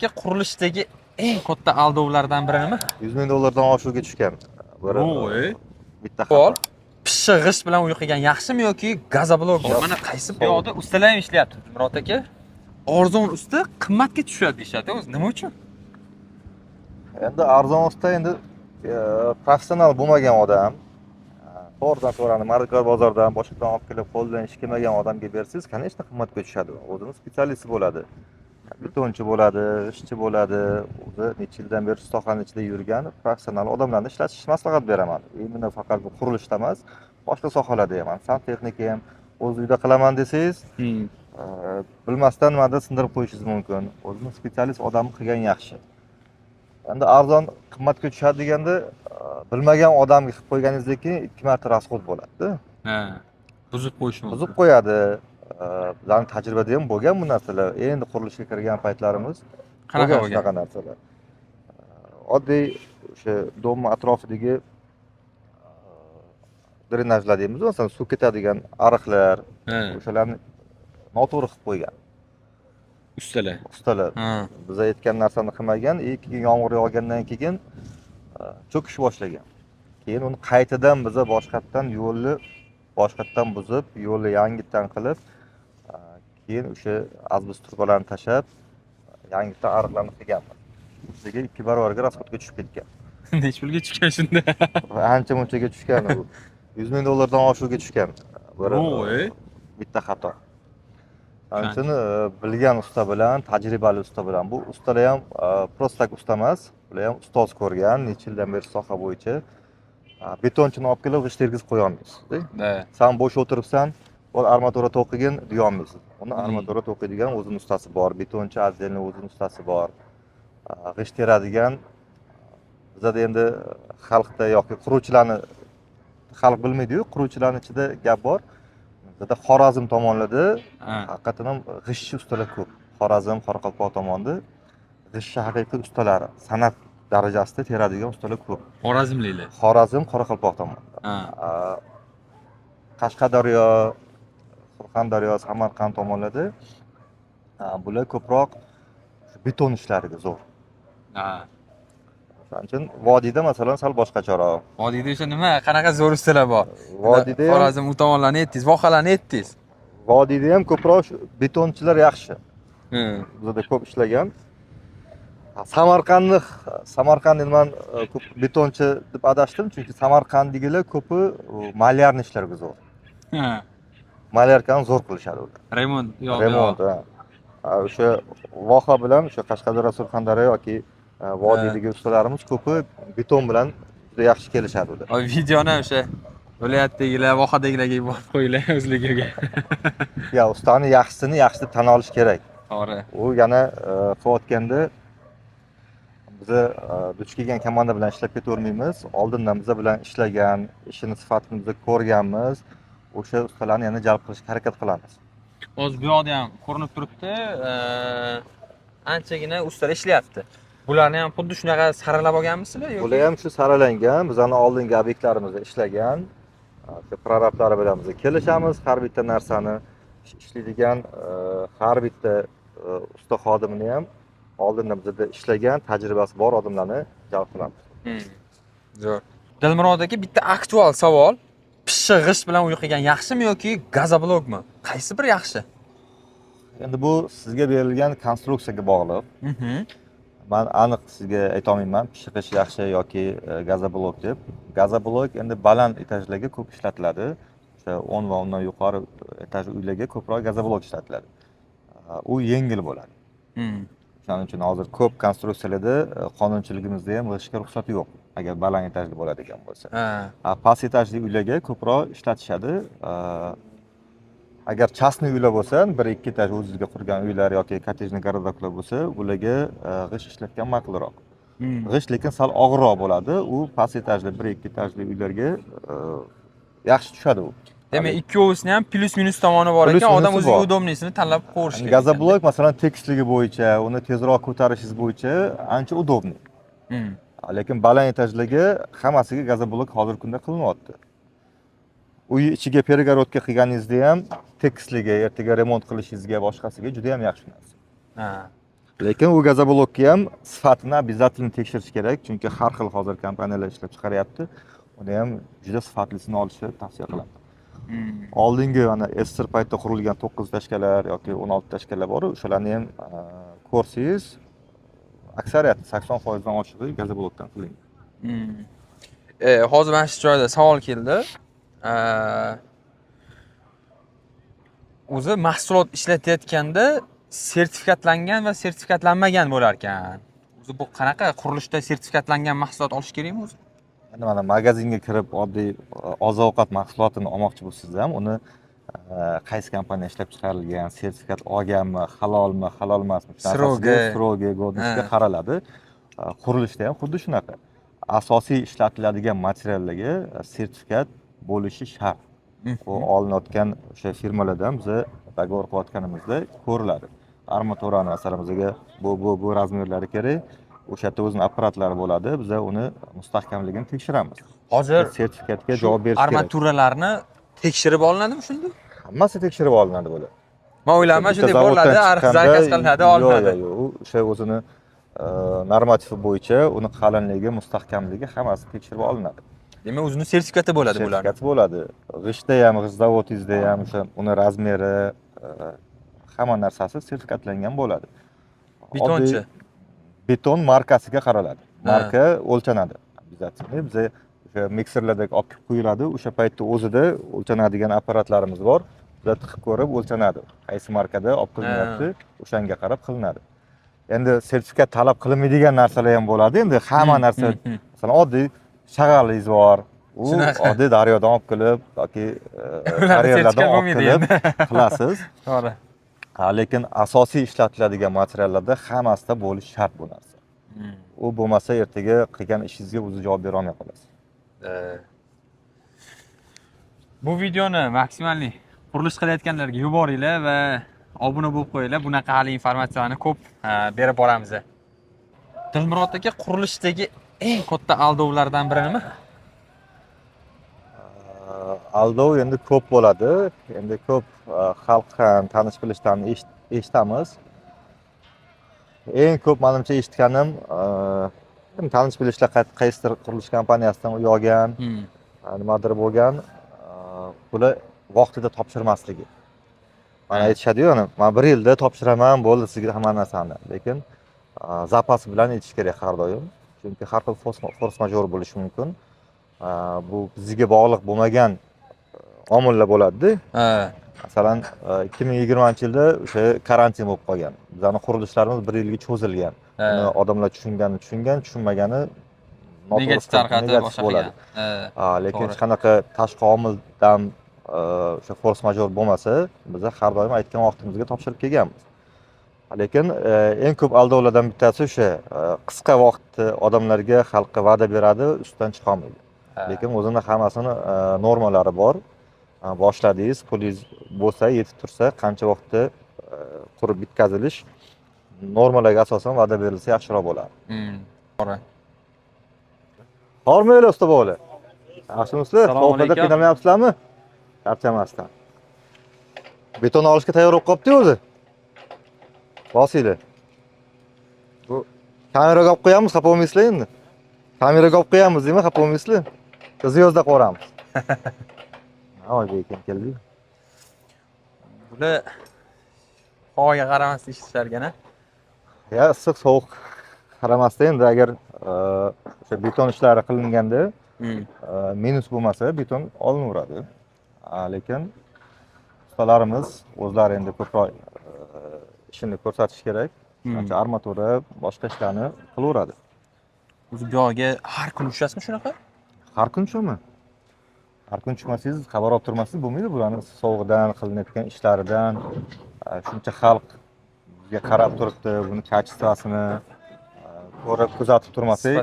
Qurilishdagi eng katta aldovlardan biri nima? 100 ming dollardan oshuvga tushgan. Voy. Bitta Savol. xato. Pishiq g'isht bilan uy qilgan yaxshimi yoki gazoblok? Mana qaysi bu yoqda ustalar ham ishlayapti, Murod aka. Arzon usta qimmatga tushadi deyshadi. O'zi nima uchun? Endi arzon usta endi professional bo'lmagan odam, to'g'ridan to'g'ri markar bozordan boshqadan olib kelib qo'ldan ish kelmagan odamga bersangiz, конечно, qimmatga tushadi. O'zimiz specialist bo'ladi. Betonchi bo'ladi, ishchi bo'ladi. O'zi necha yildan beri sohaning ichida yurgan professional odamlarni ishlatish maslahat beraman. Imенно faqat bu qurilishda emas, boshqa sohalarda ham, santexnika ham o'z uyda qilaman desangiz, bilmasdan nimadir sindirib qo'yishingiz mumkin. O'zimiz specialist odamni qilgan yaxshi. Endi arzon qimmatga tushadi deganda, bilmagan odamga qilib qo'yganingizdan keyin 2 marta rasxod bo'ladi-da. Ha. Buzib qo'yish mumkin. Buzib qo'yadi. Bizning tajribada ham bo'lgan bu narsalar. Endi qurilishga kirgan paytlarimiz Qanaqa bo'lgan? shunaqa narsalar. Oddiy o'sha dom atrofidagi drenajlar deymiz, masalan, suv ketadigan ariqlar, o'shalarni noto'g'ri qilib qo'ygan ustalar. Biz aytgan narsani qilmagan, keyin yomg'ir yog'gandan keyin cho'kish boshlagan. Keyin uni qaytadan biza boshqatdan yo'lni boshqatdan buzib, yo'lni yangitdan qilib, keyin o'sha azbest turbalarni tashab, yangitdan ariqlarni qilganmiz. Bizga 2 barobarga rasxodga tushib ketgan. Necha pulga tushgan shunda? Ancha munchaga tushgan u. 100 ming dollardan oshuvga tushgan. Bitta xato. Anchani bilgan usta bilan, tajribali usta bilan, bu ustalar ham prostak usta emas, ular ham ustoz ko'rgan, necha yildan beri soha bo'yicha. Betonchini olib kelib g'isht tergizib qo'ya olmaysiz. Sen bo'sh o'tiribsan, bu armatura to'qigin deya olmaysiz. Uni armatura to'qiydigan o'zining ustasi bor, betonchi azdelni o'zining ustasi bor. G'isht teradigan bizda endi xalqda yoki quruvchilarni xalq bilmaydi-yu, quruvchilarning ichida gap bor. Bizda Xorazm tomonlarda haqiqatan ham g'ishtchi ustalar ko'p. Xorazm, Qoraqalpoq tomonda g'ishtchi haqiqiy ustalari, san'at darajasida teradigan ustalar ko'p. Xorazmliklar. Xorazm, Qoraqalpoq tomonda. Qashqadaryo, Surxondaryo, Samarqand tomonlarda bular ko'proq beton ishlariga zo'r. Shuning uchun vodiyda masalan sal boshqacharoq. Vodiyda o'sha nima, qanaqa zo'r ustalar bor? Vodiyda ham Xorazm u tomonlarni aytdingiz, vohalarni aytdingiz. Vodiyda ham ko'proq betonchilar yaxshi. Bizda ko'p ishlagan. Samarqandni men ko'p betonchi deb adashdim, chunki Samarqanddagilar ko'pi malyarni ishlarga zo'r. Malyarkani zo'r qilishadi ular. Remont, Remont. O'sha voha bilan o'sha Qashqadaryo, Surxondaryo yoki vodiydagi ustalarimiz ko'pi beton bilan juda yaxshi kelishadi ular. Videoni o'sha viloyatdagilar, vohadagilarga yuborib qo'yinglar o'zligiga. Ya, ustani yaxshisini yaxshi deb tan olish kerak. To'g'ri. U yana qilayotganda biz duch kelgan komanda bilan ishlab ketavermaymiz. Oldindan biz bilan ishlagan, ishini sifatini biz ko'rganmiz. O'sha ustalarni yana jalb qilishga harakat qilamiz. Hozir bu yoqda ham ko'rinib turibdi, anchagina ustalar ishlayapti. Bularni ham xuddi shunaqa saralab olganmisizlar yoki? Bular ham shu saralangan, bizning oldingi obyektlarimizda ishlagan. Shu prorablar bilan biz kelishamiz, har bitta narsani ishlaydigan har bitta usta xodimini ham oldindan bizda ishlagan, tajribasi bor odamlarni jalb qilamiz. Zo'r. Dilmurod aka, bitta aktual savol. Pishiq g'isht bilan uy qilgan yaxshimi yoki gazoblokmi? Qaysi bir yaxshi? Endi bu sizga berilgan konstruksiyaga bog'liq. Men aniq sizga ayta olmayman, pishiq g'isht yaxshi yoki gazoblok deb. Gazoblok endi baland etajlarga ko'p ishlatiladi. O'sha 10 va undan yuqori etaj uylarga ko'proq gazoblok ishlatiladi. U yengil bo'ladi. Shuning uchun hozir ko'p konstruksiyalarda qonunchiligimizda ham g'ishtga ruxsat yo'q, agar baland etajli bo'ladigan bo'lsa. Past etajli uylarga ko'proq ishlatishadi. Agar частный uylar bo'lsa, 1-2 etaj o'zingizga qurgan uylar yoki kottejniy garodoklar bo'lsa, ularga g'isht ishlatgan ma'qulroq. G'isht lekin sal og'irroq bo'ladi. U past etajli 1-2 etajli uylarga yaxshi tushadi u. Demak, ikkovisini ham plus-minus tomoni bor ekan, odam o'ziga udobnisini tanlab qo'yishi kerak. Gazoblok masalan tekisligi bo'yicha, uni tezroq ko'tarishingiz bo'yicha ancha udobniy. Lekin baland etajlarga hammasiga gazoblok hozirgi kunda qilinyapti. Uy ichiga перегородка qilganingizda ham tekisligi, ertaga remont qilishingizga, boshqasiga juda ham yaxshi narsa. Lekin u gazoblokni ham sifatini обязательно tekshirish kerak, chunki har xil hozir kompaniyalar ishlab chiqaryapti. Uni ham juda sifatlisini olishni tavsiya qilaman. Oldingi ana SSR paytda qurilgan 9 tashkalar yoki 16 tashkalar bor, o'shalarni ham ko'rsangiz, aksariyati 80% dan oshig'i gazoblokdan qilingan. Hozir mana shu joyda savol keldi. O'zi mahsulot ishlatayotganda sertifikatlangan va sertifikatlanmagan bo'lar ekan. O'zi bu qanaqa qurilishda sertifikatlangan mahsulot olish kerakmi o'zi? Endi mana magazinga kirib oddiy oziq-ovqat mahsulotini olmoqchi bo'lsangiz ham, uni qaysi kompaniya ishlab chiqarilgan, sertifikat olganmi, halolmi, halol emasmi, stroge, godnostiga qaraladi. Qurilishda ham xuddi shunaqa. Asosiy ishlatiladigan materiallarga sertifikat bo'lishi shart. Bu olinayotgan o'sha firmalardan biz dogovor qilayotganimizda ko'riladi. Armaturani masalan bizga bu razmerlari kerak. O'sha yerda o'zining apparatlari bo'ladi. Biz uni mustahkamligini tekshiramiz. Hozir sertifikatga javob berish kerak. Armaturalarni tekshirib olinadimi shunda? Hammasi tekshirib olinadi bo'ladi. Men o'ylayman shunday bo'ladi, zakaz qilinadi, olinadi. Yo'q, o'sha o'zini normativ bo'yicha uni qalinligi, mustahkamligi hammasi tekshirib olinadi. Demak, o'zining sertifikati bo'ladi bular. Sertifikati bo'ladi. G'ishtda ham, g'isht zavodingizda ham o'sha uni razmeri, hamma narsasi sertifikatlangan bo'ladi. Betonchi. Beton markasiga qaraladi. Marka o'lchanadi. Обязательно biz o'sha mikserlardagi olib qo'yiladi. O'sha paytda o'zida o'lchanadigan apparatlarimiz bor. Biz tiqib ko'rib o'lchanadi. Qaysi markada olib qilinyapti, o'shanga qarab qilinadi. Endi sertifikat talab qilinmaydigan narsalar ham bo'ladi. Endi hamma narsa, masalan, oddiy shag'alingiz bor. U oddiy daryodan olib kelib yoki karyerlardan olib kelib qilasiz. To'g'ri. Lekin asosiy ishlatiladigan materiallarda hammasida bo'lishi shart bu narsa. U bo'lmasa ertaga qilgan ishingizga o'zi javob bera olmay qolasiz. Bu videoni maksimalli qurilish qilayotganlarga yuboringlar va obuna bo'lib qo'yinglar. Bunaqa hali informatsiyalarni ko'p berib boramiz. Dilmurod aka, qurilishdagi eng katta aldovlardan biri nima? Aldov endi ko'p bo'ladi. Endi ko'p xalq ham tanish bilishdan eshitamiz. Eng ko'p menimcha eshitganim tanish bilishlar qaysidir qurilish kompaniyasidan uy olgan, nimadir bo'lgan, bular vaqtida topshirmasligi. Mana aytishadi-yu, men 1 yilda topshiraman, bo'ldi sizga hamma narsani. Lekin zapas bilan aytish kerak har doim. Chunki har xil force major bo'lishi mumkin. Bu bizga bog'liq bo'lmagan omillar bo'ladi-da. Masalan, 2020-yilda o'sha karantin bo'lib qolgan. Bizning qurilishlarimiz 1 yilga cho'zilgan. Odamlar tushungan, tushunmagani negativ tarqatib boshqa bo'ladi. Lekin hech qanaqa tashqi omildan o'sha force major bo'lmasa, biz har doim aytgan vaqtimizga topshirib kelganmiz. Lekin eng ko'p aldovlardan bittasi o'sha qisqa vaqtda odamlarga, xalqqa va'da beradi, ustidan chiqa olmaydi. Lekin o'zining hammasini normalari bor. Boshladingiz, pulingiz bo'lsa, yetib tursa, qancha vaqtda qurib bitkazilish normalarga asosan va'da berilsa yaxshiroq bo'ladi. To'g'ri. Hormaylar usta bo'la. Yaxshimisizlar? Sovuqda qiynalmayapsizlarmi? Charchamasdan. Beton olishga tayyor bo'lib qopti o'zi. Bosinglar. Bu kameraga olib qo'yamiz, xafa bo'lmaysizlar endi. Kameraga olib qo'yamiz, deymi, xafa bo'lmaysizlar? Ziyozda qo'ramiz. Oyga ekan keldi. Bular havoga qaramasdan ishlasharkan-a? Ya, issiq sovuq qaramasdan endi agar o'sha beton ishlari qilinganda minus bo'lmasa beton olinaveradi. Lekin ustalarimiz o'zlari endi ko'proq ishini ko'rsatish kerak. Qancha armatura, boshqa ishlarni qilaveradi. O'zi bu yerga har kun tushasizmi shunaqa? Har kun tushaman. Har kun tushmasangiz, xabar olib turmasangiz bo'lmaydi bularning sovuqdan, qilinayotgan ishlaridan. Shuncha xalq bizga qarab turibdi, buni kачествосini ko'rib, kuzatib turmasak,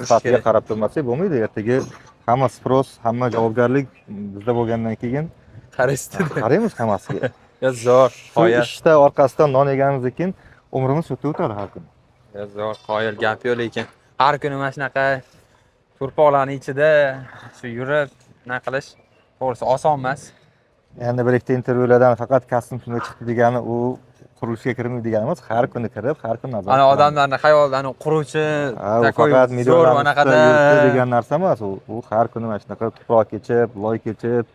sifatiga qarab turmasak bo'lmaydi. Ertaga hamma spros, hamma javobgarlik bizda bo'lgandan keyin qaraymiz hammasiga. Zo'r, qoyil. Ishda orqasidan non yeganimizdan keyin umrimiz o'tib o'tadi har kun. Zo'r, qoyil gap yo'q lekin. Har kuni mana shunaqa turpoqlarning ichida shu yurib, nima qilish to'g'risi oson emas. Endi bir ikkita intervyulardan faqat kostyum shunday chiqdi degani u qurilishga kirmaydigan emas, har kuni kirib, har kuni nazorat Ana qilamiz. odamlarni xayolini quruvchi, U takoy faqat zo'r millionlar anaqada yuribdi degan narsa emas, u har kuni mana shunaqa tuproq kechib, loy kechib,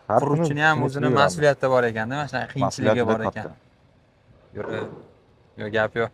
har kuni quruvchini ham o'zini mas'uliyati bor ekanda, mana shunaqa qiyinchiligi bor ekan. Yo'q, gap yo'q.